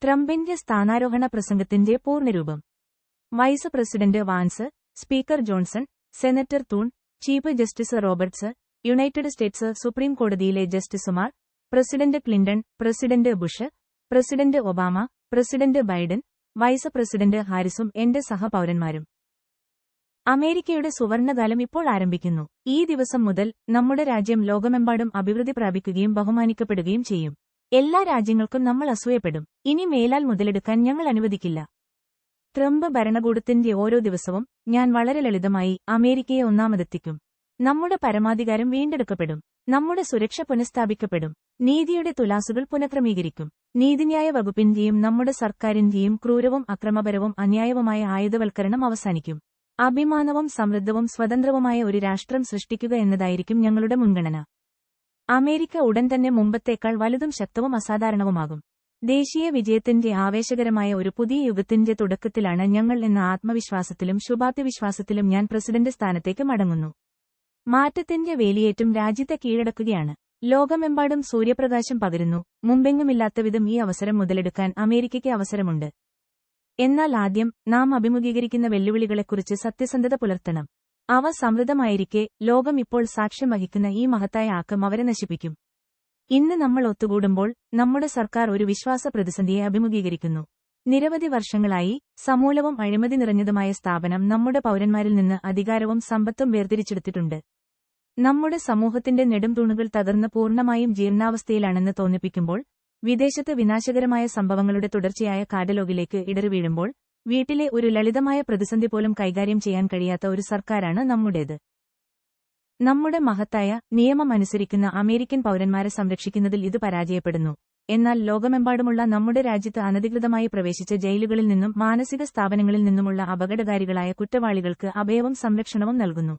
ട്രംപിന്റെ സ്ഥാനാരോഹണ പ്രസംഗത്തിന്റെ പൂർണ്ണരൂപം. Vice president Vance, speaker Johnson, senator Thune, chief justice Roberts, United States supreme കോടതിയിലെ ജസ്റ്റിസുമാർ, president Clinton, president Bush, president Obama, president Biden, vice president ഹാരിസും എന്റെ സഹപൗരന്മാരും. അമേരിക്കയുടെ സുവർണകാലം ഇപ്പോൾ ആരംഭിക്കുന്നു. ഈ ദിവസം മുതൽ നമ്മുടെ രാജ്യം ലോകമെമ്പാടും അഭിവൃദ്ധി പ്രാപിക്കുകയും ബഹുമാനിക്കപ്പെടുകയും ചെയ്യും. എല്ലാ രാജ്യങ്ങൾക്കും നമ്മൾ അസൂയപ്പെടും. ഇനി മേലാൽ മുതലെടുക്കാൻ ഞങ്ങൾ അനുവദിക്കില്ല. ട്രംപ് ഭരണകൂടത്തിന്റെ ഓരോ ദിവസവും ഞാൻ വളരെ ലളിതമായി അമേരിക്കയെ ഒന്നാമതെത്തിക്കും. നമ്മുടെ പരമാധികാരം വീണ്ടെടുക്കപ്പെടും. നമ്മുടെ സുരക്ഷ പുനഃസ്ഥാപിക്കപ്പെടും. നീതിയുടെ തുലാസുകൾ പുനഃക്രമീകരിക്കും. നീതിന്യായ വകുപ്പിന്റെയും നമ്മുടെ സർക്കാരിന്റെയും ക്രൂരവും അക്രമപരവും അന്യായവുമായ ആയുധവൽക്കരണം അവസാനിക്കും. അഭിമാനവും സമൃദ്ധവും സ്വതന്ത്രവുമായ ഒരു രാഷ്ട്രം സൃഷ്ടിക്കുക എന്നതായിരിക്കും ഞങ്ങളുടെ മുൻഗണന. അമേരിക്ക ഉടൻ തന്നെ മുമ്പത്തേക്കാൾ വലുതും ശക്തവും അസാധാരണവുമാകും. ദേശീയ വിജയത്തിന്റെ ആവേശകരമായ ഒരു പുതിയ യുഗത്തിന്റെ തുടക്കത്തിലാണ് ഞങ്ങൾ എന്ന ആത്മവിശ്വാസത്തിലും ശുഭാപ്തിവിശ്വാസത്തിലും ഞാൻ പ്രസിഡന്റ് സ്ഥാനത്തേക്ക് മടങ്ങുന്നു. മാറ്റത്തിന്റെ വേലിയേറ്റം രാജ്യത്തെ കീഴടക്കുകയാണ്. ലോകമെമ്പാടും സൂര്യപ്രകാശം പകരുന്നു. മുമ്പെങ്ങുമില്ലാത്തവിധം ഈ അവസരം മുതലെടുക്കാൻ അമേരിക്കയ്ക്ക് അവസരമുണ്ട്. എന്നാൽ ആദ്യം നാം അഭിമുഖീകരിക്കുന്ന വെല്ലുവിളികളെക്കുറിച്ച് സത്യസന്ധത പുലർത്തണം. അവ സമൃദ്ധമായിരിക്കെ ലോകം ഇപ്പോൾ സാക്ഷ്യം വഹിക്കുന്ന ഈ മഹത്തായ ആക്കം അവരെ നശിപ്പിക്കും. ഇന്ന് നമ്മൾ ഒത്തുകൂടുമ്പോൾ നമ്മുടെ സർക്കാർ ഒരു വിശ്വാസ പ്രതിസന്ധിയെ അഭിമുഖീകരിക്കുന്നു. നിരവധി വർഷങ്ങളായി സമൂലവും അഴിമതി നിറഞ്ഞതുമായ സ്ഥാപനം നമ്മുടെ പൗരന്മാരിൽ നിന്ന് അധികാരവും സമ്പത്തും വേർതിരിച്ചെടുത്തിട്ടുണ്ട്. നമ്മുടെ സമൂഹത്തിന്റെ നെടുംതൂണുകൾ തകർന്ന് പൂർണ്ണമായും ജീർണാവസ്ഥയിലാണെന്ന് തോന്നിപ്പിക്കുമ്പോൾ, വിദേശത്ത് വിനാശകരമായ സംഭവങ്ങളുടെ തുടർച്ചയായ കാടലോകിലേക്ക് ഇടറിവീഴുമ്പോൾ, വീട്ടിലെ ഒരു ലളിതമായ പ്രതിസന്ധി പോലും കൈകാര്യം ചെയ്യാൻ കഴിയാത്ത ഒരു സർക്കാരാണ് നമ്മുടേത്. നമ്മുടെ മഹത്തായ നിയമം അനുസരിക്കുന്ന അമേരിക്കൻ പൗരന്മാരെ സംരക്ഷിക്കുന്നതിൽ ഇത് പരാജയപ്പെടുന്നു. എന്നാൽ ലോകമെമ്പാടുമുള്ള നമ്മുടെ രാജ്യത്ത് അനധികൃതമായി പ്രവേശിച്ച ജയിലുകളിൽ നിന്നും മാനസിക സ്ഥാപനങ്ങളിൽ നിന്നുമുള്ള അപകടകാരികളായ കുറ്റവാളികൾക്ക് അഭയവും സംരക്ഷണവും നൽകുന്നു.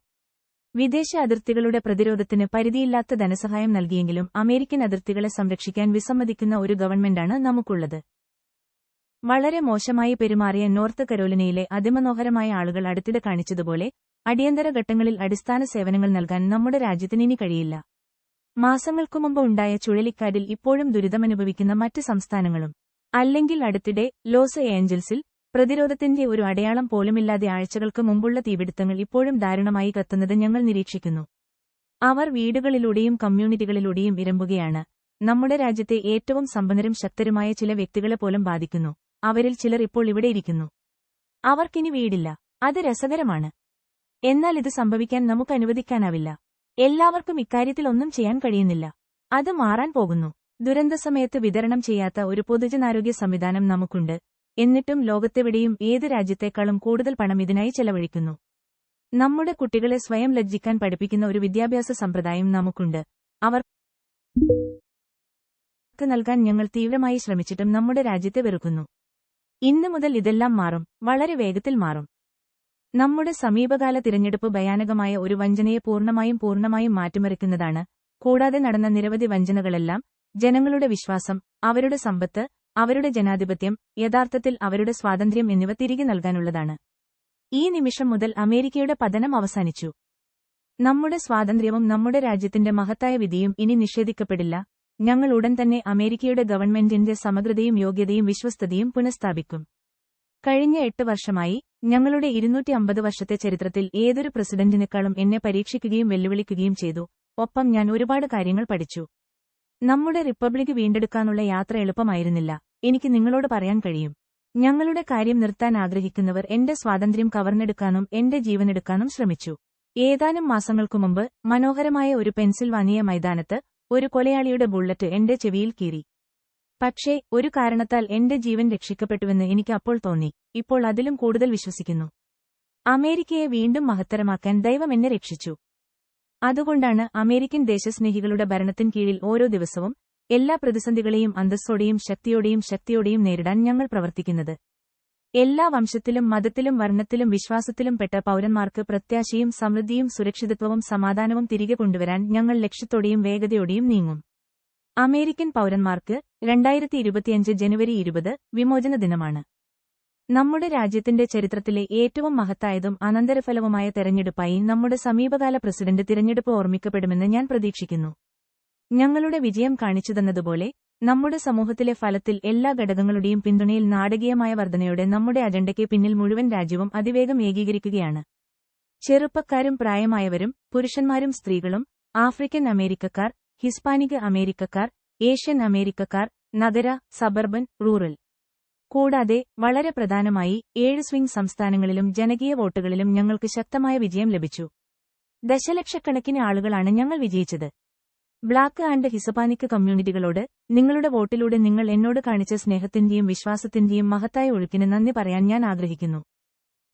വിദേശ അതിർത്തികളുടെ പ്രതിരോധത്തിന് പരിധിയില്ലാത്ത ധനസഹായം നൽകിയെങ്കിലും അമേരിക്കൻ അതിർത്തികളെ സംരക്ഷിക്കാൻ വിസമ്മതിക്കുന്ന ഒരു ഗവൺമെന്റാണ് നമുക്കുള്ളത്. വളരെ മോശമായി പെരുമാറിയ നോർത്ത് കരോലിനയിലെ അതിമനോഹരമായ ആളുകൾ അടുത്തിടെ കാണിച്ചതുപോലെ, അടിയന്തര ഘട്ടങ്ങളിൽ അടിസ്ഥാന സേവനങ്ങൾ നൽകാൻ നമ്മുടെ രാജ്യത്തിന് ഇനി കഴിയില്ല. മാസങ്ങൾക്കു മുമ്പ് ഉണ്ടായ ചുഴലിക്കാറ്റിൽ ഇപ്പോഴും ദുരിതമനുഭവിക്കുന്ന മറ്റ് സംസ്ഥാനങ്ങളും. അല്ലെങ്കിൽ അടുത്തിടെ ലോസ് ഏഞ്ചൽസിൽ പ്രതിരോധത്തിന്റെ ഒരു അടയാളം പോലുമില്ലാതെ ആഴ്ചകൾക്ക് മുമ്പുള്ള തീപിടുത്തങ്ങൾ ഇപ്പോഴും ദാരുണമായി കത്തുന്നത് ഞങ്ങൾ നിരീക്ഷിക്കുന്നു. അവർ വീടുകളിലൂടെയും കമ്മ്യൂണിറ്റികളിലൂടെയും ഇരമ്പുകയാണ്. നമ്മുടെ രാജ്യത്തെ ഏറ്റവും സമ്പന്നരും ശക്തരുമായ ചില വ്യക്തികളെ പോലും ബാധിക്കുന്നു. അവരിൽ ചിലർ ഇപ്പോൾ ഇവിടെ ഇരിക്കുന്നു. അവർക്കിനി വീടില്ല. അത് രസകരമാണ്. എന്നാൽ ഇത് സംഭവിക്കാൻ നമുക്ക് അനുവദിക്കാനാവില്ല. എല്ലാവർക്കും ഇക്കാര്യത്തിൽ ഒന്നും ചെയ്യാൻ കഴിയുന്നില്ല. അത് മാറാൻ പോകുന്നു. ദുരന്തസമയത്ത് വിതരണം ചെയ്യാത്ത ഒരു പൊതുജനാരോഗ്യ സംവിധാനം നമുക്കുണ്ട്. എന്നിട്ടും ലോകത്തെവിടെയും ഏത് രാജ്യത്തേക്കാളും കൂടുതൽ പണം ഇതിനായി ചെലവഴിക്കുന്നു. നമ്മുടെ കുട്ടികളെ സ്വയം ലജ്ജിക്കാൻ പഠിപ്പിക്കുന്ന ഒരു വിദ്യാഭ്യാസ സമ്പ്രദായം നമുക്കുണ്ട്. അവർക്ക് നൽകാൻ ഞങ്ങൾ തീവ്രമായി ശ്രമിച്ചിട്ടും നമ്മുടെ രാജ്യത്തെ വെറുക്കുന്നു. ഇന്നു മുതൽ ഇതെല്ലാം മാറും. വളരെ വേഗത്തിൽ മാറും. നമ്മുടെ സമീപകാല തിരഞ്ഞെടുപ്പ് ഭയാനകമായ ഒരു വഞ്ചനയെ പൂർണ്ണമായും മാറ്റിമറിക്കുന്നതാണ്. കൂടാതെ നടന്ന നിരവധി വഞ്ചനകളെല്ലാം ജനങ്ങളുടെ വിശ്വാസം, അവരുടെ സമ്പത്ത്, അവരുടെ ജനാധിപത്യം, യഥാർത്ഥത്തിൽ അവരുടെ സ്വാതന്ത്ര്യം എന്നിവ തിരികെ നൽകാനുള്ളതാണ്. ഈ നിമിഷം മുതൽ അമേരിക്കയുടെ പതനം അവസാനിച്ചു. നമ്മുടെ സ്വാതന്ത്ര്യവും നമ്മുടെ രാജ്യത്തിന്റെ മഹത്തായ വിധിയും ഇനി നിഷേധിക്കപ്പെടില്ല. ഞങ്ങൾ ഉടൻ തന്നെ അമേരിക്കയുടെ ഗവൺമെന്റിന്റെ സമഗ്രതയും യോഗ്യതയും വിശ്വസ്തതയും പുനഃസ്ഥാപിക്കും. കഴിഞ്ഞ 8 വർഷമായി ഞങ്ങളുടെ 250 വർഷത്തെ ചരിത്രത്തിൽ ഏതൊരു പ്രസിഡന്റിനേക്കാളും എന്നെ പരീക്ഷിക്കുകയും വെല്ലുവിളിക്കുകയും ചെയ്തു. ഒപ്പം ഞാൻ ഒരുപാട് കാര്യങ്ങൾ പഠിച്ചു. നമ്മുടെ റിപ്പബ്ലിക് വീണ്ടെടുക്കാനുള്ള യാത്ര എളുപ്പമായിരുന്നില്ല. എനിക്ക് നിങ്ങളോട് പറയാൻ കഴിയും. ഞങ്ങളുടെ കാര്യം നിർത്താൻ ആഗ്രഹിക്കുന്നവർ എന്റെ സ്വാതന്ത്ര്യം കവർന്നെടുക്കാനും എന്റെ ജീവനെടുക്കാനും ശ്രമിച്ചു. ഏതാനും മാസങ്ങൾക്കു മുമ്പ് മനോഹരമായ ഒരു പെൻസിൽവാനിയ മൈതാനത്ത് ഒരു കൊലയാളിയുടെ ബുള്ളറ്റ് എന്റെ ചെവിയിൽ കീറി. പക്ഷേ ഒരു കാരണത്താൽ എന്റെ ജീവൻ രക്ഷിക്കപ്പെട്ടുവെന്ന് എനിക്ക് അപ്പോൾ തോന്നി. ഇപ്പോൾ അതിലും കൂടുതൽ വിശ്വസിക്കുന്നു. അമേരിക്കയെ വീണ്ടും മഹത്തരമാക്കാൻ ദൈവം എന്നെ രക്ഷിച്ചു. അതുകൊണ്ടാണ് അമേരിക്കൻ ദേശസ്നേഹികളുടെ ഭരണത്തിൻ കീഴിൽ ഓരോ ദിവസവും എല്ലാ പ്രതിസന്ധികളെയും അന്തസ്സോടെയും ശക്തിയോടെയും നേരിടാൻ ഞങ്ങൾ പ്രവർത്തിക്കുന്നത്. എല്ലാ വംശത്തിലും മതത്തിലും വർണ്ണത്തിലും വിശ്വാസത്തിലും പെട്ട പൗരന്മാർക്ക് പ്രത്യാശയും സമൃദ്ധിയും സുരക്ഷിതത്വവും സമാധാനവും തിരികെ കൊണ്ടുവരാൻ ഞങ്ങൾ ലക്ഷ്യത്തോടെയും വേഗതയോടെയും നീങ്ങും. അമേരിക്കൻ പൗരന്മാർക്ക് 2025 ജനുവരി 20 വിമോചന ദിനമാണ്. നമ്മുടെ രാജ്യത്തിന്റെ ചരിത്രത്തിലെ ഏറ്റവും മഹത്തായതും അനന്തരഫലവുമായ തെരഞ്ഞെടുപ്പായി നമ്മുടെ സമീപകാല പ്രസിഡന്റ് തിരഞ്ഞെടുപ്പ് ഓർമ്മിക്കപ്പെടുമെന്ന് ഞാൻ പ്രതീക്ഷിക്കുന്നു. ഞങ്ങളുടെ വിജയം കാണിച്ചുതന്നതുപോലെ നമ്മുടെ സമൂഹത്തിലെ ഫലത്തിൽ എല്ലാ ഘടകങ്ങളുടെയും പിന്തുണയിൽ നാടകീയമായ വർധനയോടെ നമ്മുടെ അജണ്ടയ്ക്ക് പിന്നിൽ മുഴുവൻ രാജ്യവും അതിവേഗം ഏകീകരിക്കുകയാണ്. ചെറുപ്പക്കാരും പ്രായമായവരും പുരുഷന്മാരും സ്ത്രീകളും ആഫ്രിക്കൻ അമേരിക്കക്കാർ, ഹിസ്പാനിക് അമേരിക്കക്കാർ, ഏഷ്യൻ അമേരിക്കക്കാർ, നഗര, സബർബൻ, റൂറൽ. കൂടാതെ വളരെ പ്രധാനമായി 7 സ്വിംഗ് സംസ്ഥാനങ്ങളിലും ജനകീയ വോട്ടുകളിലും ഞങ്ങൾക്ക് ശക്തമായ വിജയം ലഭിച്ചു. ദശലക്ഷക്കണക്കിന് ആളുകളാണ് ഞങ്ങൾ വിജയിച്ചത്. ബ്ലാക്ക് ആൻഡ് ഹിസ്പാനിക് കമ്മ്യൂണിറ്റികളോട് നിങ്ങളുടെ വോട്ടിലൂടെ നിങ്ങൾ എന്നോട് കാണിച്ച സ്നേഹത്തിന്റെയും വിശ്വാസത്തിന്റെയും മഹത്തായ ഒഴുക്കിന് നന്ദി പറയാൻ ഞാൻ ആഗ്രഹിക്കുന്നു.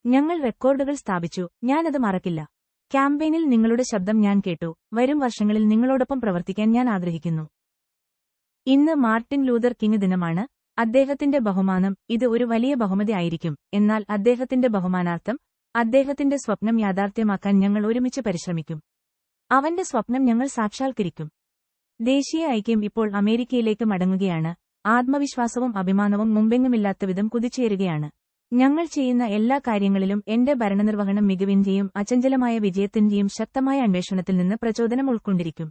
ഞങ്ങൾ റെക്കോർഡുകൾ സ്ഥാപിച്ചു, ഞാനത് മറക്കില്ല. ക്യാമ്പയിനിൽ നിങ്ങളുടെ ശബ്ദം ഞാൻ കേട്ടു. വരും വർഷങ്ങളിൽ നിങ്ങളോടൊപ്പം പ്രവർത്തിക്കാൻ ഞാൻ ആഗ്രഹിക്കുന്നു. ഇന്ന് മാർട്ടിൻ ലൂതർ കിങ് ദിനമാണ്. അദ്ദേഹത്തിന്റെ ബഹുമാനം ഇത് ഒരു വലിയ ബഹുമതി ആയിരിക്കും. എന്നാൽ അദ്ദേഹത്തിന്റെ ബഹുമാനാർത്ഥം അദ്ദേഹത്തിന്റെ സ്വപ്നം യാഥാർത്ഥ്യമാക്കാൻ ഞങ്ങൾ ഒരുമിച്ച് പരിശ്രമിക്കും. അവന്റെ സ്വപ്നം ഞങ്ങൾ സാക്ഷാത്കരിക്കും. ദേശീയ ഐക്യം ഇപ്പോൾ അമേരിക്കയിലേക്ക് മടങ്ങുകയാണ്. ആത്മവിശ്വാസവും അഭിമാനവും മുമ്പെങ്ങുമില്ലാത്തവിധം കുതിച്ചുയരുകയാണ്. ഞങ്ങൾ ചെയ്യുന്ന എല്ലാ കാര്യങ്ങളിലും എന്റെ ഭരണനിർവഹണം മികവിന്റെയും അചഞ്ചലമായ വിജയത്തിന്റെയും ശക്തമായ അന്വേഷണത്തിൽ നിന്ന് പ്രചോദനം ഉൾക്കൊണ്ടിരിക്കും.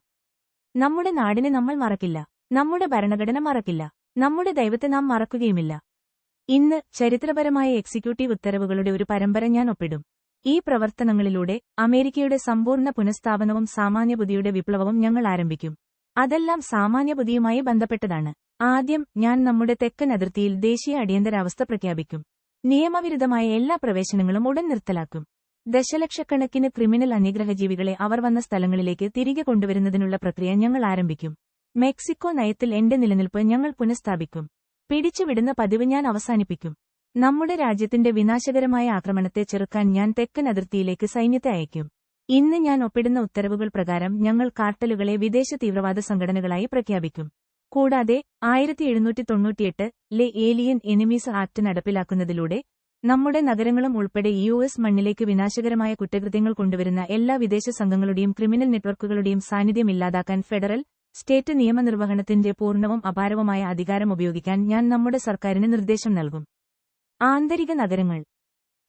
നമ്മുടെ നാടിനെ നമ്മൾ മറക്കില്ല. നമ്മുടെ ഭരണഘടന മറക്കില്ല. നമ്മുടെ ദൈവത്തെ നാം മറക്കുകയുമില്ല. ഇന്ന് ചരിത്രപരമായ എക്സിക്യൂട്ടീവ് ഉത്തരവുകളുടെ ഒരു പരമ്പര ഞാൻ ഒപ്പിടും. ഈ പ്രവർത്തനങ്ങളിലൂടെ അമേരിക്കയുടെ സമ്പൂർണ്ണ പുനഃസ്ഥാപനവും സാമാന്യബുദ്ധിയുടെ വിപ്ലവവും ഞങ്ങൾ ആരംഭിക്കും. അതെല്ലാം സാമാന്യബുദ്ധിയുമായി ബന്ധപ്പെട്ടതാണ്. ആദ്യം ഞാൻ നമ്മുടെ തെക്കൻ അതിർത്തിയിൽ ദേശീയ അടിയന്തരാവസ്ഥ പ്രഖ്യാപിക്കും. നിയമവിരുദ്ധമായ എല്ലാ പ്രവേശനങ്ങളും ഉടൻ നിർത്തലാക്കും. ദശലക്ഷക്കണക്കിന് ക്രിമിനൽ അന്യഗ്രഹജീവികളെ അവർ വന്ന സ്ഥലങ്ങളിലേക്ക് തിരികെ കൊണ്ടുവരുന്നതിനുള്ള പ്രക്രിയ ഞങ്ങൾ ആരംഭിക്കും. മെക്സിക്കോ നയത്തിൽ എന്റെ നിലനിൽപ്പ് ഞങ്ങൾ പുനഃസ്ഥാപിക്കും. പിടിച്ചുവിടുന്ന പതിവ് ഞാൻ അവസാനിപ്പിക്കും. നമ്മുടെ രാജ്യത്തിന്റെ വിനാശകരമായ ആക്രമണത്തെ ചെറുക്കാൻ ഞാൻ തെക്കൻ അതിർത്തിയിലേക്ക് സൈന്യത്തെ അയക്കും. ഇന്ന് ഞാൻ ഒപ്പിടുന്ന ഉത്തരവുകൾ പ്രകാരം ഞങ്ങൾ കാർട്ടലുകളെ വിദേശ തീവ്രവാദ സംഘടനകളായി പ്രഖ്യാപിക്കും. കൂടാതെ 1798 ഏലിയൻ എനിമീസ് ആക്ട് നടപ്പിലാക്കുന്നതിലൂടെ നമ്മുടെ നഗരങ്ങളും ഉൾപ്പെടെ യുഎസ് മണ്ണിലേക്ക് വിനാശകരമായ കുറ്റകൃത്യങ്ങൾ കൊണ്ടുവരുന്ന എല്ലാ വിദേശ സംഘങ്ങളുടെയും ക്രിമിനൽ നെറ്റ്വർക്കുകളുടെയും സാന്നിധ്യം ഇല്ലാതാക്കാൻ ഫെഡറൽ, സ്റ്റേറ്റ് നിയമനിർവഹണത്തിന്റെ പൂർണ്ണവും അപാരവുമായ അധികാരം ഉപയോഗിക്കാൻ ഞാൻ നമ്മുടെ സർക്കാരിന് നിർദ്ദേശം നൽകും. ആന്തരിക നഗരങ്ങൾ.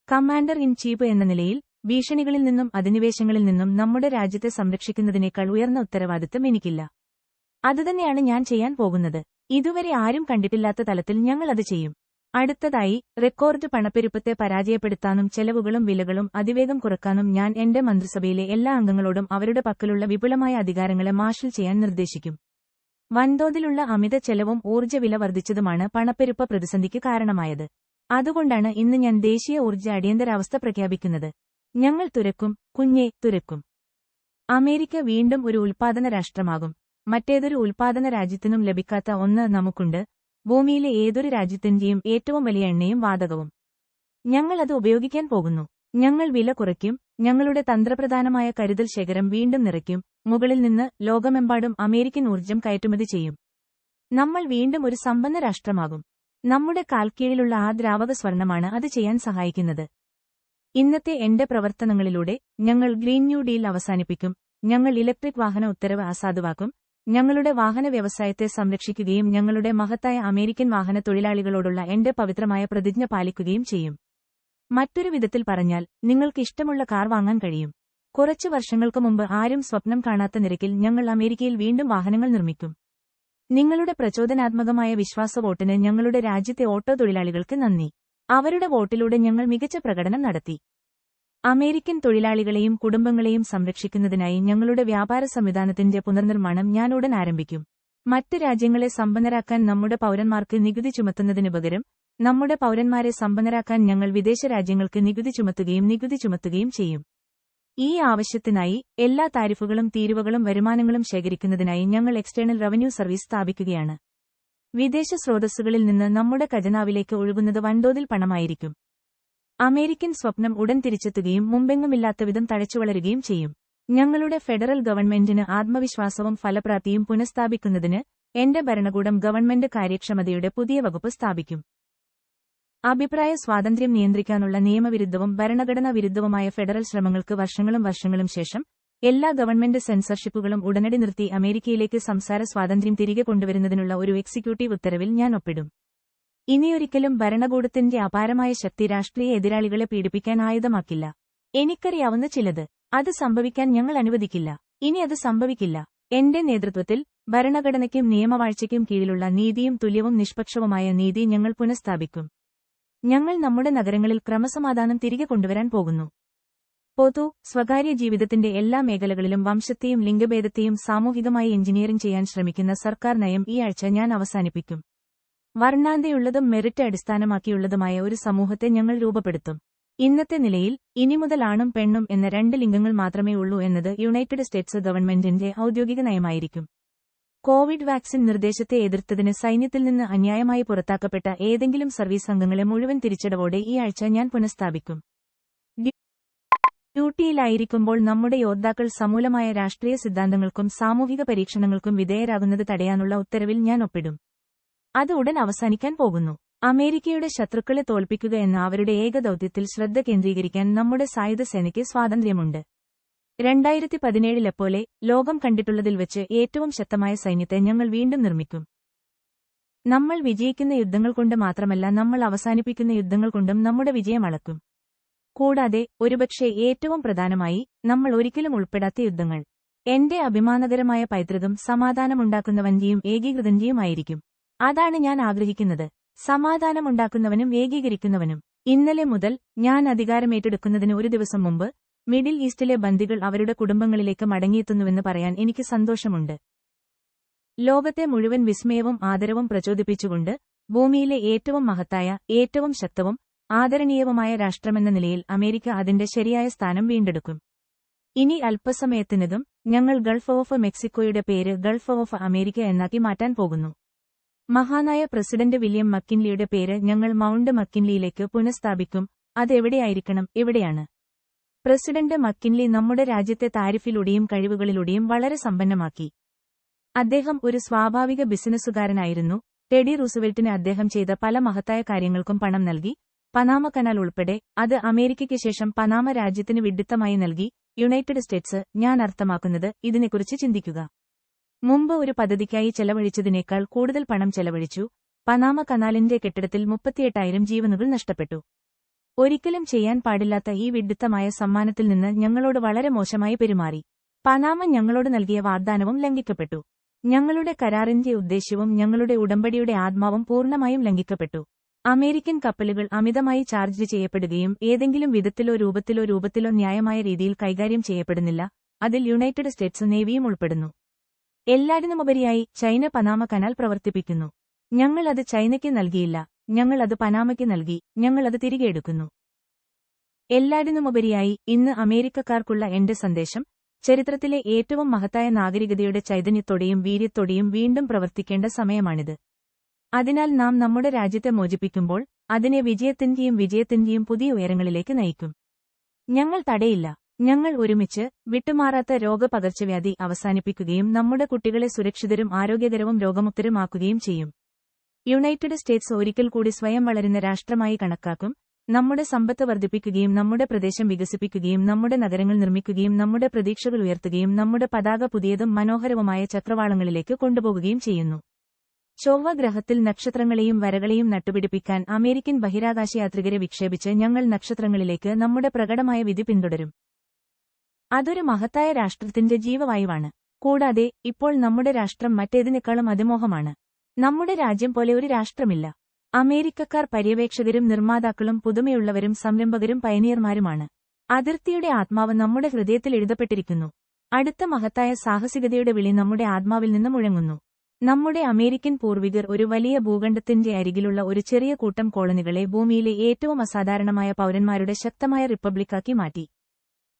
കമാൻഡർ ഇൻ ചീഫ് എന്ന നിലയിൽ ഭീഷണികളിൽ നിന്നും അധിനിവേശങ്ങളിൽ നിന്നും നമ്മുടെ രാജ്യത്തെ സംരക്ഷിക്കുന്നതിനേക്കാൾ ഉയർന്ന ഉത്തരവാദിത്തം എനിക്കില്ല. അതുതന്നെയാണ് ഞാൻ ചെയ്യാൻ പോകുന്നത്. ഇതുവരെ ആരും കണ്ടിട്ടില്ലാത്ത തലത്തിൽ ഞങ്ങൾ അത് ചെയ്യും. അടുത്തതായി, റെക്കോർഡ് പണപ്പെരുപ്പത്തെ പരാജയപ്പെടുത്താനും ചെലവുകളും വിലകളും അതിവേഗം കുറക്കാനും ഞാൻ എന്റെ മന്ത്രിസഭയിലെ എല്ലാ അംഗങ്ങളോടും അവരുടെ പക്കലുള്ള വിപുലമായ അധികാരങ്ങളെ മാർഷൽ ചെയ്യാൻ നിർദ്ദേശിക്കും. വൻതോതിലുള്ള അമിത ചെലവും ഊർജ്ജ വില വർദ്ധിച്ചതുമാണ് പണപ്പെരുപ്പ പ്രതിസന്ധിക്ക് കാരണമായത്. അതുകൊണ്ടാണ് ഇന്ന് ഞാൻ ദേശീയ ഊർജ്ജ അടിയന്തരാവസ്ഥ പ്രഖ്യാപിക്കുന്നത്. ഞങ്ങൾ തുരക്കും, കുഞ്ഞെ തുരക്കും. അമേരിക്ക വീണ്ടും ഒരു ഉൽപ്പാദന രാഷ്ട്രമാകും. മറ്റേതൊരു ഉൽപ്പാദന രാജ്യത്തിനും ലഭിക്കാത്ത ഒന്ന് നമുക്കുണ്ട്: ഭൂമിയിലെ ഏതൊരു രാജ്യത്തിന്റെയും ഏറ്റവും വലിയ എണ്ണയും വാതകവും. ഞങ്ങൾ അത് ഉപയോഗിക്കാൻ പോകുന്നു. ഞങ്ങൾ വില കുറയ്ക്കും. ഞങ്ങളുടെ തന്ത്രപ്രധാനമായ കരുതൽ ശേഖരം വീണ്ടും നിറയ്ക്കും. മുകളിൽ നിന്ന് ലോകമെമ്പാടും അമേരിക്കൻ ഊർജ്ജം കയറ്റുമതി ചെയ്യും. നമ്മൾ വീണ്ടും ഒരു സമ്പന്ന രാഷ്ട്രമാകും. നമ്മുടെ കാൽക്കീഴിലുള്ള ആ ദ്രാവക സ്വർണമാണ് അത് ചെയ്യാൻ സഹായിക്കുന്നത്. ഇന്നത്തെ എന്റെ പ്രവർത്തനങ്ങളിലൂടെ ഞങ്ങൾ ഗ്രീൻ ന്യൂ ഡീൽ അവസാനിപ്പിക്കും. ഞങ്ങൾ ഇലക്ട്രിക് വാഹന ഉത്തരവ് അസാധുവാക്കും. ഞങ്ങളുടെ വാഹന വ്യവസായത്തെ സംരക്ഷിക്കുകയും ഞങ്ങളുടെ മഹത്തായ അമേരിക്കൻ വാഹന തൊഴിലാളികളോടുള്ള എന്റെ പവിത്രമായ പ്രതിജ്ഞ പാലിക്കുകയും ചെയ്യും. മറ്റൊരു വിധത്തിൽ പറഞ്ഞാൽ, നിങ്ങൾക്ക് ഇഷ്ടമുള്ള കാർ വാങ്ങാൻ കഴിയും. കുറച്ചു വർഷങ്ങൾക്ക് മുമ്പ് ആരും സ്വപ്നം കാണാത്ത നിരക്കിൽ ഞങ്ങൾ അമേരിക്കയിൽ വീണ്ടും വാഹനങ്ങൾ നിർമ്മിക്കും. നിങ്ങളുടെ പ്രചോദനാത്മകമായ വിശ്വാസ വോട്ടിന് ഞങ്ങളുടെ രാജ്യത്തെ ഓട്ടോ തൊഴിലാളികൾക്ക് നന്ദി. അവരുടെ വോട്ടിലൂടെ ഞങ്ങൾ മികച്ച പ്രകടനം നടത്തി. അമേരിക്കൻ തൊഴിലാളികളെയും കുടുംബങ്ങളെയും സംരക്ഷിക്കുന്നതിനായി ഞങ്ങളുടെ വ്യാപാര സംവിധാനത്തിന്റെ പുനർനിർമ്മാണം ഞാൻ ഉടൻ ആരംഭിക്കും. മറ്റ് രാജ്യങ്ങളെ സമ്പന്നരാക്കാൻ നമ്മുടെ പൗരന്മാർക്ക് നികുതി ചുമത്തുന്നതിനു പകരം നമ്മുടെ പൗരന്മാരെ സമ്പന്നരാക്കാൻ ഞങ്ങൾ വിദേശ രാജ്യങ്ങൾക്ക് നികുതി ചുമത്തുകയും ചെയ്യും. ഈ ആവശ്യത്തിനായി എല്ലാ താരിഫുകളും തീരുവകളും വരുമാനങ്ങളും ശേഖരിക്കുന്നതിനായി ഞങ്ങൾ എക്സ്റ്റേണൽ റവന്യൂ സർവീസ് സ്ഥാപിക്കുകയാണ്. വിദേശ സ്രോതസ്സുകളിൽ നിന്ന് നമ്മുടെ ഖജനാവിലേക്ക് ഒഴുകുന്നത് വൻതോതിൽ പണമായിരിക്കും. അമേരിക്കൻ സ്വപ്നം ഉടൻ തിരിച്ചെത്തുകയും മുമ്പെങ്ങുമില്ലാത്തവിധം തഴച്ചുവളരുകയും ചെയ്യും. ഞങ്ങളുടെ ഫെഡറൽ ഗവൺമെന്റിന് ആത്മവിശ്വാസവും ഫലപ്രാപ്തിയും പുനഃസ്ഥാപിക്കുന്നതിന് എന്റെ ഭരണകൂടം ഗവൺമെന്റ് കാര്യക്ഷമതയുടെ പുതിയ വകുപ്പ് സ്ഥാപിക്കും. അഭിപ്രായ സ്വാതന്ത്ര്യം നിയന്ത്രിക്കാനുള്ള നിയമവിരുദ്ധവും ഭരണഘടനാ വിരുദ്ധവുമായ ഫെഡറൽ ശ്രമങ്ങൾക്ക് വർഷങ്ങളും ശേഷം എല്ലാ ഗവൺമെന്റ് സെൻസർഷിപ്പുകളും ഉടനടി നിർത്തി അമേരിക്കയിലേക്ക് സംസാര സ്വാതന്ത്ര്യം തിരികെ കൊണ്ടുവരുന്നതിനുള്ള ഒരു എക്സിക്യൂട്ടീവ് ഉത്തരവിൽ ഞാൻ ഒപ്പിടും. ഇനിയൊരിക്കലും ഭരണകൂടത്തിന്റെ അപാരമായ ശക്തി രാഷ്ട്രീയ എതിരാളികളെ പീഡിപ്പിക്കാൻ ആയുധമാക്കില്ല. എനിക്കറിയാവുന്ന ചിലത്. അത് സംഭവിക്കാൻ ഞങ്ങൾ അനുവദിക്കില്ല. ഇനി അത് സംഭവിക്കില്ല. എന്റെ നേതൃത്വത്തിൽ ഭരണഘടനയ്ക്കും നിയമവാഴ്ചയ്ക്കും കീഴിലുള്ള നീതിയും തുല്യവും നിഷ്പക്ഷവുമായ നീതി ഞങ്ങൾ പുനഃസ്ഥാപിക്കും. ഞങ്ങൾ നമ്മുടെ നഗരങ്ങളിൽ ക്രമസമാധാനം തിരികെ കൊണ്ടുവരാൻ പോകുന്നു. പൊതു, സ്വകാര്യ ജീവിതത്തിന്റെ എല്ലാ മേഖലകളിലും വംശത്തെയും ലിംഗഭേദത്തെയും സാമൂഹികമായി എഞ്ചിനീയറിംഗ് ചെയ്യാൻ ശ്രമിക്കുന്ന സർക്കാർ നയം ഈ ആഴ്ച ഞാൻ അവസാനിപ്പിക്കും. വർണ്ണാന്തയുള്ളതും മെറിറ്റ് അടിസ്ഥാനമാക്കിയുള്ളതുമായ ഒരു സമൂഹത്തെ ഞങ്ങൾ രൂപപ്പെടുത്തും. ഇന്നത്തെ നിലയിൽ ഇനി മുതൽ ആണും പെണ്ണും എന്ന 2 ലിംഗങ്ങൾ മാത്രമേ ഉള്ളൂ എന്നത് യുണൈറ്റഡ് സ്റ്റേറ്റ്സ് ഗവൺമെന്റിന്റെ ഔദ്യോഗിക നയമായിരിക്കും. കോവിഡ് വാക്സിൻ നിർദ്ദേശത്തെ എതിർത്തതിന് സൈന്യത്തിൽ നിന്ന് അന്യായമായി പുറത്താക്കപ്പെട്ട ഏതെങ്കിലും സർവീസ് അംഗങ്ങളെ മുഴുവൻ തിരിച്ചടവോടെ ഈ ആഴ്ച ഞാൻ പുനഃസ്ഥാപിക്കും. ഡ്യൂട്ടിയിലായിരിക്കുമ്പോൾ നമ്മുടെ യോദ്ധാക്കൾ സമൂലമായ രാഷ്ട്രീയ സിദ്ധാന്തങ്ങൾക്കും സാമൂഹിക പരീക്ഷണങ്ങൾക്കും വിധേയരാകുന്നത് തടയാനുള്ള ഉത്തരവിൽ ഞാൻ ഒപ്പിടും. അത് ഉടൻ അവസാനിക്കാൻ പോകുന്നു. അമേരിക്കയുടെ ശത്രുക്കളെ തോൽപ്പിക്കുക എന്ന അവരുടെ ഏക ദൗത്യത്തിൽ ശ്രദ്ധ കേന്ദ്രീകരിക്കാൻ നമ്മുടെ സായുധ സേനയ്ക്ക് സ്വാതന്ത്ര്യമുണ്ട്. 2017 ലോകം കണ്ടിട്ടുള്ളതിൽ വെച്ച് ഏറ്റവും ശക്തമായ സൈന്യത്തെ ഞങ്ങൾ വീണ്ടും നിർമ്മിക്കും. നമ്മൾ വിജയിക്കുന്ന യുദ്ധങ്ങൾ കൊണ്ട് മാത്രമല്ല, നമ്മൾ അവസാനിപ്പിക്കുന്ന യുദ്ധങ്ങൾ കൊണ്ടും നമ്മുടെ വിജയം അളക്കും. കൂടാതെ ഒരുപക്ഷെ ഏറ്റവും പ്രധാനമായി, നമ്മൾ ഒരിക്കലും ഉൾപ്പെടാത്ത യുദ്ധങ്ങൾ. എന്റെ അഭിമാനകരമായ പൈതൃകം സമാധാനമുണ്ടാക്കുന്നവന്റെയും ഏകീകൃതന്റെയുമായിരിക്കും. അതാണ് ഞാൻ ആഗ്രഹിക്കുന്നത്. സമാധാനമുണ്ടാക്കുന്നവനും ഏകീകരിക്കുന്നവനും. ഇന്നലെ മുതൽ ഞാൻ അധികാരമേറ്റെടുക്കുന്നതിന് ഒരു ദിവസം മുമ്പ് മിഡിൽ ഈസ്റ്റിലെ ബന്ദികൾ അവരുടെ കുടുംബങ്ങളിലേക്ക് മടങ്ങിയെത്തുന്നുവെന്ന് പറയാൻ എനിക്ക് സന്തോഷമുണ്ട്. ലോകത്തെ മുഴുവൻ വിസ്മയവും ആദരവും പ്രചോദിപ്പിച്ചുകൊണ്ട് ഭൂമിയിലെ ഏറ്റവും മഹത്തായ, ഏറ്റവും ശക്തവും ആദരണീയവുമായ രാഷ്ട്രമെന്ന നിലയിൽ അമേരിക്ക അതിന്റെ ശരിയായ സ്ഥാനം വീണ്ടെടുക്കും. ഇനി അല്പസമയത്തിനകം ഞങ്ങൾ ഗൾഫ് ഓഫ് മെക്സിക്കോയുടെ പേര് ഗൾഫ് ഓഫ് അമേരിക്ക എന്നാക്കി മാറ്റാൻ പോകുന്നു. മഹാനായ പ്രസിഡന്റ് വില്യം മക്കിൻലിയുടെ പേര് ഞങ്ങൾ മൗണ്ട് മക്കിൻലിയിലേക്ക് പുനഃസ്ഥാപിക്കും. അതെവിടെയായിരിക്കണം? എവിടെയാണ്? പ്രസിഡന്റ് മക്കിൻലി നമ്മുടെ രാജ്യത്തെ താരിഫിലൂടെയും കഴിവുകളിലൂടെയും വളരെ സമ്പന്നമാക്കി. അദ്ദേഹം ഒരു സ്വാഭാവിക ബിസിനസ്സുകാരനായിരുന്നു. ടെഡി റൂസ്വെൽറ്റിന് അദ്ദേഹം ചെയ്ത പല മഹത്തായ കാര്യങ്ങൾക്കും പണം നൽകി. പനാമ കനാൽ ഉൾപ്പെടെ അത് അമേരിക്കയ്ക്ക് ശേഷം പനാമ രാജ്യത്തിന് വിഡ്ഢിത്തമായി നൽകി. യുണൈറ്റഡ് സ്റ്റേറ്റ്സ്, ഞാൻ അർത്ഥമാക്കുന്നത്, ഇതിനെക്കുറിച്ച് ചിന്തിക്കുക. മുമ്പ് ഒരു പദ്ധതിക്കായി ചെലവഴിച്ചതിനേക്കാൾ കൂടുതൽ പണം ചെലവഴിച്ചു. പനാമ കനാലിന്റെ കെട്ടിടത്തിൽ 38,000 ജീവനുകൾ നഷ്ടപ്പെട്ടു. ഒരിക്കലും ചെയ്യാൻ പാടില്ലാത്ത ഈ വിഡ്ഢിത്തമായ സമ്മാനത്തിൽ നിന്ന് ഞങ്ങളോട് വളരെ മോശമായി പെരുമാറി. പനാമ ഞങ്ങളോട് നൽകിയ വാഗ്ദാനവും ലംഘിക്കപ്പെട്ടു. ഞങ്ങളുടെ കരാറിന്റെ ഉദ്ദേശ്യവും ഞങ്ങളുടെ ഉടമ്പടിയുടെ ആത്മാവും പൂർണ്ണമായും ലംഘിക്കപ്പെട്ടു. അമേരിക്കൻ കപ്പലുകൾ അമിതമായി ചാർജ് ചെയ്യപ്പെടുകയും ഏതെങ്കിലും വിധത്തിലോ രൂപത്തിലോ ന്യായമായ രീതിയിൽ കൈകാര്യം ചെയ്യപ്പെടുന്നില്ല. അതിൽ യുണൈറ്റഡ് സ്റ്റേറ്റ്സ് നേവിയും ഉൾപ്പെടുന്നു. എല്ലാറ്റിനുമുപരിയായി ചൈന പനാമ കനാൽ പ്രവർത്തിപ്പിക്കുന്നു. ഞങ്ങൾ അത് ചൈനയ്ക്ക് നൽകിയില്ല, ഞങ്ങൾ അത് പനാമയ്ക്ക് നൽകി. ഞങ്ങൾ അത് തിരികെ എടുക്കുന്നു. എല്ലാറ്റിനുമുപരിയായി ഇന്ന് അമേരിക്കക്കാർക്കുള്ള എന്റെ സന്ദേശം, ചരിത്രത്തിലെ ഏറ്റവും മഹത്തായ നാഗരികതയുടെ ചൈതന്യത്തോടെയും വീര്യത്തോടെയും വീണ്ടും പ്രവർത്തിക്കേണ്ട സമയമാണിത്. അതിനാൽ നാം നമ്മുടെ രാജ്യത്തെ മോചിപ്പിക്കുമ്പോൾ അതിനെ വിജയത്തിന്റെയും പുതിയ ഉയരങ്ങളിലേക്ക് നയിക്കും. ഞങ്ങൾ തടയില്ല. ഞങ്ങൾ ഒരുമിച്ച് വിട്ടുമാറാത്ത രോഗപകർച്ചവ്യാധി അവസാനിപ്പിക്കുകയും നമ്മുടെ കുട്ടികളെ സുരക്ഷിതരും ആരോഗ്യകരവും രോഗമുക്തരുമാക്കുകയും ചെയ്യും. യുണൈറ്റഡ് സ്റ്റേറ്റ്സ് ഒരിക്കൽ കൂടി സ്വയം വളരുന്ന രാഷ്ട്രമായി കണക്കാക്കും. നമ്മുടെ സമ്പത്ത് വർദ്ധിപ്പിക്കുകയും നമ്മുടെ പ്രദേശം വികസിപ്പിക്കുകയും നമ്മുടെ നഗരങ്ങൾ നിർമ്മിക്കുകയും നമ്മുടെ പ്രതീക്ഷകൾ ഉയർത്തുകയും നമ്മുടെ പതാക പുതിയതും മനോഹരവുമായ ചക്രവാളങ്ങളിലേക്ക് കൊണ്ടുപോകുകയും ചെയ്യുന്നു. ചൊവ്വ ഗ്രഹത്തിൽ നക്ഷത്രങ്ങളെയും വരകളെയും നട്ടുപിടിപ്പിക്കാൻ അമേരിക്കൻ ബഹിരാകാശയാത്രികരെ വിക്ഷേപിച്ച് ഞങ്ങൾ നക്ഷത്രങ്ങളിലേക്ക് നമ്മുടെ പ്രകടമായ വിധി പിന്തുടരും. അതൊരു മഹത്തായ രാഷ്ട്രത്തിന്റെ ജീവവായുവാണ്. കൂടാതെ ഇപ്പോൾ നമ്മുടെ രാഷ്ട്രം മറ്റേതിനേക്കാളും അതിമോഹമാണ്. നമ്മുടെ രാജ്യം പോലെ ഒരു രാഷ്ട്രമില്ല. അമേരിക്കക്കാർ പര്യവേക്ഷകരും നിർമ്മാതാക്കളും പുതുമയുള്ളവരും സംരംഭകരും പയനിയർമാരുമാണ്. അതിർത്തിയുടെ ആത്മാവ് നമ്മുടെ ഹൃദയത്തിൽ എഴുതപ്പെട്ടിരിക്കുന്നു. അടുത്ത മഹത്തായ സാഹസികതയുടെ വിളി നമ്മുടെ ആത്മാവിൽ നിന്ന് മുഴങ്ങുന്നു. നമ്മുടെ അമേരിക്കൻ പൂർവികർ ഒരു വലിയ ഭൂഖണ്ഡത്തിന്റെ അരികിലുള്ള ഒരു ചെറിയ കൂട്ടം കോളനികളെ ഭൂമിയിലെ ഏറ്റവും അസാധാരണമായ പൗരന്മാരുടെ ശക്തമായ റിപ്പബ്ലിക്കാക്കി മാറ്റി.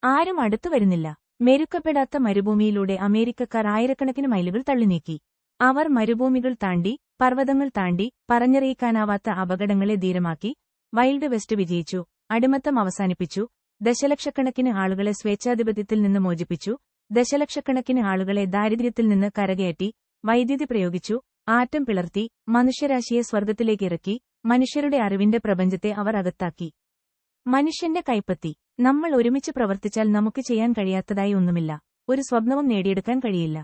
ആരും അടുത്തു വരുന്നില്ല. മെരുക്കപ്പെടാത്ത മരുഭൂമിയിലൂടെ അമേരിക്കക്കാർ ആയിരക്കണക്കിന് മൈലുകൾ തള്ളിനീക്കി. അവർ മരുഭൂമികൾ താണ്ടി, പർവ്വതങ്ങൾ താണ്ടി, പറഞ്ഞറിയിക്കാനാവാത്ത അപകടങ്ങളെ ധീരമാക്കി. വൈൽഡ് വെസ്റ്റ് വിജയിച്ചു, അടിമത്തം അവസാനിപ്പിച്ചു, ദശലക്ഷക്കണക്കിന് ആളുകളെ സ്വേച്ഛാധിപത്യത്തിൽ നിന്ന് മോചിപ്പിച്ചു, ദശലക്ഷക്കണക്കിന് ആളുകളെ ദാരിദ്ര്യത്തിൽ നിന്ന് കരകയറ്റി, വൈദ്യുതി പ്രയോഗിച്ചു, ആറ്റം പിളർത്തി, മനുഷ്യരാശിയെ സ്വർഗത്തിലേക്കിറക്കി, മനുഷ്യരുടെ അറിവിന്റെ പ്രപഞ്ചത്തെ അവർ അകത്താക്കി. മനുഷ്യന്റെ കൈപ്പത്തി. നമ്മൾ ഒരുമിച്ച് പ്രവർത്തിച്ചാൽ നമുക്ക് ചെയ്യാൻ കഴിയാത്തതായി ഒന്നുമില്ല. ഒരു സ്വപ്നവും നേടിയെടുക്കാൻ കഴിയില്ല.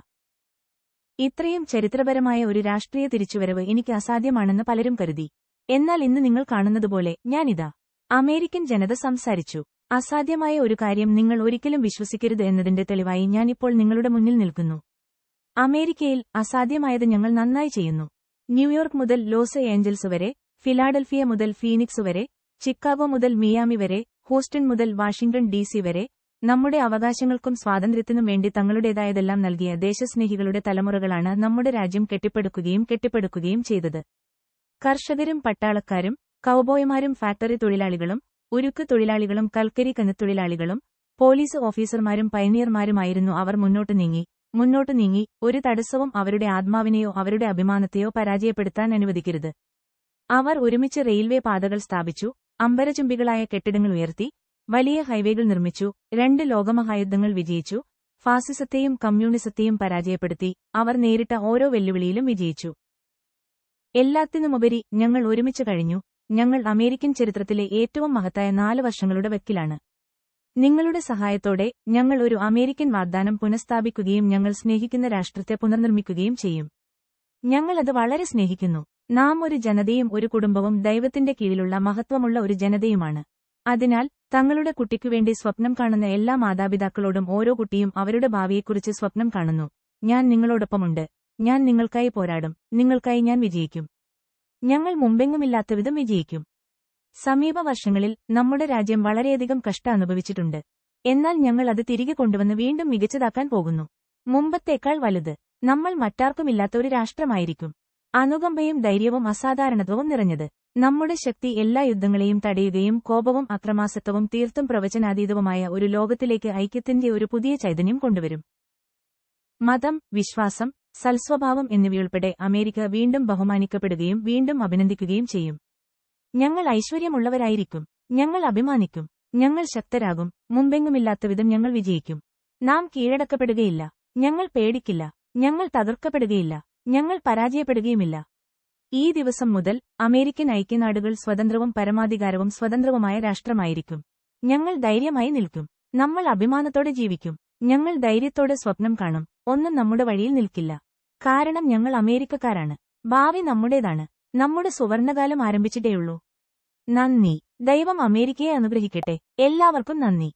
ഇത്രയും ചരിത്രപരമായ ഒരു രാഷ്ട്രീയ തിരിച്ചുവരവ് എനിക്ക് അസാധ്യമാണെന്ന് പലരും കരുതി. എന്നാൽ ഇന്ന് നിങ്ങൾ കാണുന്നതുപോലെ ഞാനിതാ. അമേരിക്കൻ ജനത സംസാരിച്ചു. അസാധ്യമായ ഒരു കാര്യം നിങ്ങൾ ഒരിക്കലും വിശ്വസിക്കരുത് എന്നതിന്റെ തെളിവായി ഞാനിപ്പോൾ നിങ്ങളുടെ മുന്നിൽ നിൽക്കുന്നു. അമേരിക്കയിൽ അസാധ്യമായത് ഞങ്ങൾ നന്നായി ചെയ്യുന്നു. ന്യൂയോർക്ക് മുതൽ ലോസ് ഏഞ്ചൽസ് വരെ, ഫിലാഡൽഫിയ മുതൽ ഫീനിക്സ് വരെ, ചിക്കാഗോ മുതൽ മിയാമി വരെ, ഹൂസ്റ്റൺ മുതൽ വാഷിംഗ്ടൺ DC വരെ, നമ്മുടെ അവകാശങ്ങൾക്കും സ്വാതന്ത്ര്യത്തിനും വേണ്ടി തങ്ങളുടേതായതെല്ലാം നൽകിയ ദേശസ്നേഹികളുടെ തലമുറകളാണ് നമ്മുടെ രാജ്യം കെട്ടിപ്പടുക്കുകയും ചെയ്തത്. കർഷകരും പട്ടാളക്കാരും, കൗബോയ്മാരും ഫാക്ടറി തൊഴിലാളികളും, ഉരുക്ക് തൊഴിലാളികളും കൽക്കരി ഖനത്തൊഴിലാളികളും, പോലീസ് ഓഫീസർമാരും പയനിയർമാരുമായിരുന്നു അവർ മുന്നോട്ടു നീങ്ങി, ഒരു തടസ്സവും അവരുടെ ആത്മാവിനെയോ അവരുടെ അഭിമാനത്തെയോ പരാജയപ്പെടുത്താൻ അനുവദിക്കരുത്. അവർ ഒരുമിച്ച് റെയിൽവേ പാതകൾ സ്ഥാപിച്ചു, അമ്പരചുംബികളായ കെട്ടിടങ്ങൾ ഉയർത്തി, വലിയ ഹൈവേകൾ നിർമ്മിച്ചു, 2 ലോകമഹായുദ്ധങ്ങൾ വിജയിച്ചു, ഫാസിസത്തെയും കമ്മ്യൂണിസത്തെയും പരാജയപ്പെടുത്തി, അവർ നേരിട്ട ഓരോ വെല്ലുവിളിയിലും വിജയിച്ചു. എല്ലാത്തിനുമുപരി ഞങ്ങൾ ഒരുമിച്ച് കഴിഞ്ഞു. ഞങ്ങൾ അമേരിക്കൻ ചരിത്രത്തിലെ ഏറ്റവും മഹത്തായ 4 വർഷങ്ങളുടെ വക്കിലാണ്. നിങ്ങളുടെ സഹായത്തോടെ ഞങ്ങൾ ഒരു അമേരിക്കൻ വാഗ്ദാനം പുനഃസ്ഥാപിക്കുകയും ഞങ്ങൾ സ്നേഹിക്കുന്ന രാഷ്ട്രത്തെ പുനർനിർമ്മിക്കുകയും ചെയ്യും. ഞങ്ങൾ അത് വളരെ സ്നേഹിക്കുന്നു. നാം ഒരു ജനതയും ഒരു കുടുംബവും ദൈവത്തിന്റെ കീഴിലുള്ള മഹത്വമുള്ള ഒരു ജനതയുമാണ്. അതിനാൽ തങ്ങളുടെ കുട്ടിക്കുവേണ്ടി സ്വപ്നം കാണുന്ന എല്ലാ മാതാപിതാക്കളോടും ഓരോ കുട്ടിയും അവരുടെ ഭാവിയെക്കുറിച്ച് സ്വപ്നം കാണുന്നു. ഞാൻ നിങ്ങളോടൊപ്പമുണ്ട്. ഞാൻ നിങ്ങൾക്കായി പോരാടും. നിങ്ങൾക്കായി ഞാൻ വിജയിക്കും. ഞങ്ങൾ മുമ്പെങ്ങുമില്ലാത്തവിധം വിജയിക്കും. സമീപ വർഷങ്ങളിൽ നമ്മുടെ രാജ്യം വളരെയധികം കഷ്ടം അനുഭവിച്ചിട്ടുണ്ട്. എന്നാൽ ഞങ്ങൾ അത് തിരികെ കൊണ്ടുവന്ന് വീണ്ടും മികച്ചതാക്കാൻ പോകുന്നു. മുമ്പത്തേക്കാൾ വലുത്. നമ്മൾ മറ്റാർക്കുമില്ലാത്ത ഒരു രാഷ്ട്രമായിരിക്കും. അനുകമ്പയും ധൈര്യവും അസാധാരണത്വവും നിറഞ്ഞത്. നമ്മുടെ ശക്തി എല്ലാ യുദ്ധങ്ങളെയും തടയുകയും കോപവും അക്രമാസക്തവും തീർത്തും പ്രവചനാതീതവുമായ ഒരു ലോകത്തിലേക്ക് ഐക്യത്തിന്റെ ഒരു പുതിയ ചൈതന്യം കൊണ്ടുവരും. മതം, വിശ്വാസം, സൽസ്വഭാവം എന്നിവയുൾപ്പെടെ അമേരിക്ക വീണ്ടും ബഹുമാനിക്കപ്പെടുകയും വീണ്ടും അഭിനന്ദിക്കുകയും ചെയ്യും. ഞങ്ങൾ ഐശ്വര്യമുള്ളവരായിരിക്കും. ഞങ്ങൾ അഭിമാനിക്കും. ഞങ്ങൾ ശക്തരാകും. മുമ്പെങ്ങുമില്ലാത്തവിധം ഞങ്ങൾ വിജയിക്കും. നാം കീഴടക്കപ്പെടുകയില്ല. ഞങ്ങൾ പേടിക്കില്ല. ഞങ്ങൾ തകർക്കപ്പെടുകയില്ല. ഞങ്ങൾ പരാജയപ്പെടുകയുമില്ല. ഈ ദിവസം മുതൽ അമേരിക്കൻ ഐക്യനാടുകൾ സ്വതന്ത്രവും പരമാധികാരവും സ്വതന്ത്രവുമായ രാഷ്ട്രമായിരിക്കും. ഞങ്ങൾ ധൈര്യമായി നിൽക്കും. നമ്മൾ അഭിമാനത്തോടെ ജീവിക്കും. ഞങ്ങൾ ധൈര്യത്തോടെ സ്വപ്നം കാണും. ഒന്നും നമ്മുടെ വഴിയിൽ നിൽക്കില്ല. കാരണം ഞങ്ങൾ അമേരിക്കക്കാരാണ്. ഭാവി നമ്മുടേതാണ്. നമ്മുടെ സുവർണകാലം ആരംഭിച്ചിട്ടേയുള്ളൂ. നന്ദി. ദൈവം അമേരിക്കയെ അനുഗ്രഹിക്കട്ടെ. എല്ലാവർക്കും നന്ദി.